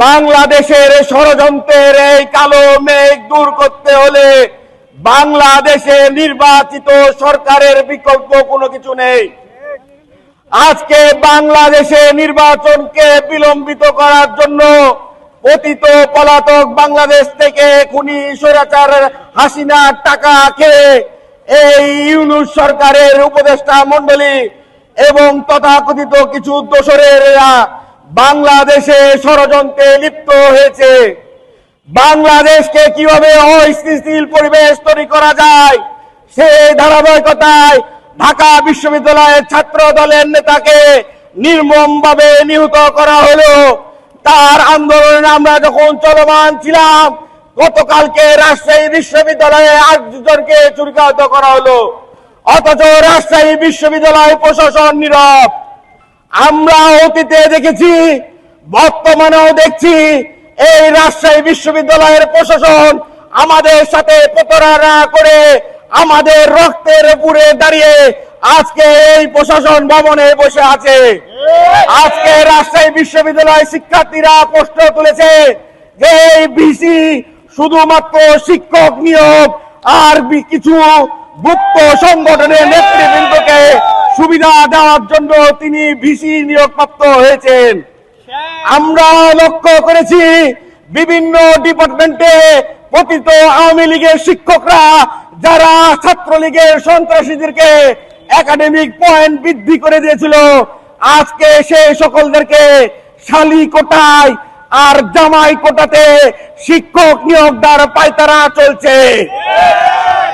বাংলাদেশের ষড়যন্ত্রের এই কালো মেঘ দূর করতে হলে বাংলাদেশে নির্বাচিত সরকারের বিকল্প কোনো কিছু নেই। আজকে বাংলাদেশে নির্বাচনকে বিলম্বিত করার জন্য পতিত পলাতক বাংলাদেশ থেকে খুনি স্বৈরাচার হাসিনার টাকা খেয়ে এই ইউনূস সরকারের উপদেষ্টা মণ্ডলী এবং তথাকথিত কিছু দোসরেরা বাংলাদেশে ষড়যন্ত্রে লিপ্ত হয়েছে। বাংলাদেশকে কিভাবে অস্থিতিশীল পরিবেশ তৈরি করা যায় সেই ধারাবাহিকতায় ঢাকা বিশ্ববিদ্যালয়ের ছাত্র দলের নেতাকে নির্মমভাবে নিহত করা হলো। তার আন্দোলনে আমরা যখন চলমান ছিলাম, গতকালকে রাজশাহী বিশ্ববিদ্যালয়ে 8 জনকে ছুরিকাহত করা হলো, অথচ রাজশাহী বিশ্ববিদ্যালয় প্রশাসন নীরব। আমরা অতীতে দেখেছি, বর্তমানেও দেখছি, এই রাজশাহী বিশ্ববিদ্যালয়ের প্রশাসন আমাদের সাথে প্রতারণা করে আমাদের রক্তের উপরে দাঁড়িয়ে আজকে এই প্রশাসন ভবনে বসে আছে। আজকে রাজশাহী বিশ্ববিদ্যালয় শিক্ষার্থীরা প্রশ্ন তুলেছে যে এই ভিসি শুধুমাত্র শিক্ষক নিয়োগ আর কিছু গুপ্ত সংগঠনের নেতৃবৃন্দকে সুবিধা দেওয়ার জন্য তিনি ভিসি নিয়োগপ্রাপ্ত হয়েছেন। আমরা লক্ষ্য করেছি বিভিন্ন ডিপার্টমেন্টে পতিত আওয়ামী লীগের শিক্ষকরা যারা ছাত্রলীগের সন্ত্রাসীদেরকে একাডেমিক পয়েন্ট বৃদ্ধি করে দিয়েছিল, আজকে সেই সকলদেরকে শালী কোটায় আর জামাই কোটাতে শিক্ষক নিয়োগ দেওয়ার পায়তারা চলছে।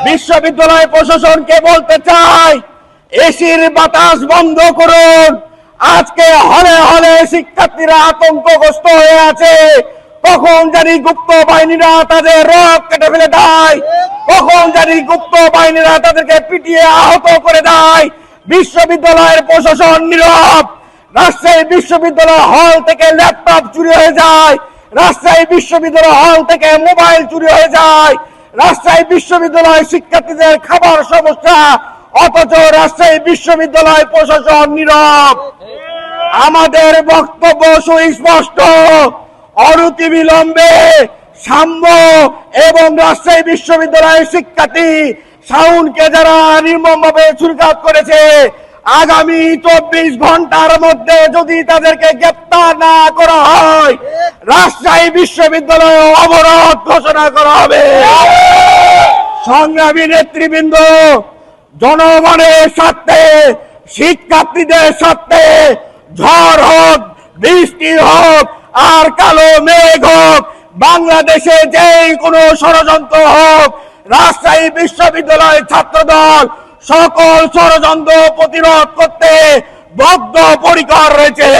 বিশ্ববিদ্যালয় প্রশাসনকে বলতে চাই, এসির বাতাস বন্ধ করুন। আজকে হলে হলে শিক্ষার্থীরা আতঙ্কগ্রস্ত হয়ে আছে। কখন জানি গুপ্ত বাহিনীরা তাদের রক কেটে ফেলে দেয়, কখন জানি গুপ্ত বাহিনীরা তাদেরকে পিটিয়ে আহত করে দেয়। বিশ্ববিদ্যালয়ের প্রশাসন নীরব। রাজশাহী বিশ্ববিদ্যালয় হল থেকে ল্যাপটপ চুরি হয়ে যায়, রাজশাহী বিশ্ববিদ্যালয় হল থেকে মোবাইল চুরি হয়ে যায়, রাজশাহী বিশ্ববিদ্যালয় শিক্ষার্থীদের খাবার সমস্যা, অথচ রাজশাহী বিশ্ববিদ্যালয় প্রশাসন নীরব। আমাদের বক্তব্য সুস্পষ্ট, অনতিবিলম্বে সাম্য এবং রাজশাহী বিশ্ববিদ্যালয়ের শিক্ষার্থী শাওনকে যারা নির্মমভাবে ছুরিকাঘাত করেছে, আগামী 24 ঘন্টার মধ্যে যদি তাদেরকে গ্রেপ্তার না করা হয়, রাজশাহী বিশ্ববিদ্যালয়ে অবরোধ ঘোষণা করা হবে। সংগ্রামী নেতৃবৃন্দ, জনগণের স্বার্থে, শিক্ষার্থীদের স্বার্থে, ঝড় হোক, বৃষ্টি হোক আর কালো মেঘ হোক, বাংলাদেশে যেই কোনো ষড়যন্ত্র হোক, রাজশাহী বিশ্ববিদ্যালয় ছাত্রদল সকল ষড়যন্ত্র প্রতিরোধ করতে বদ্ধপরিকর রয়েছে।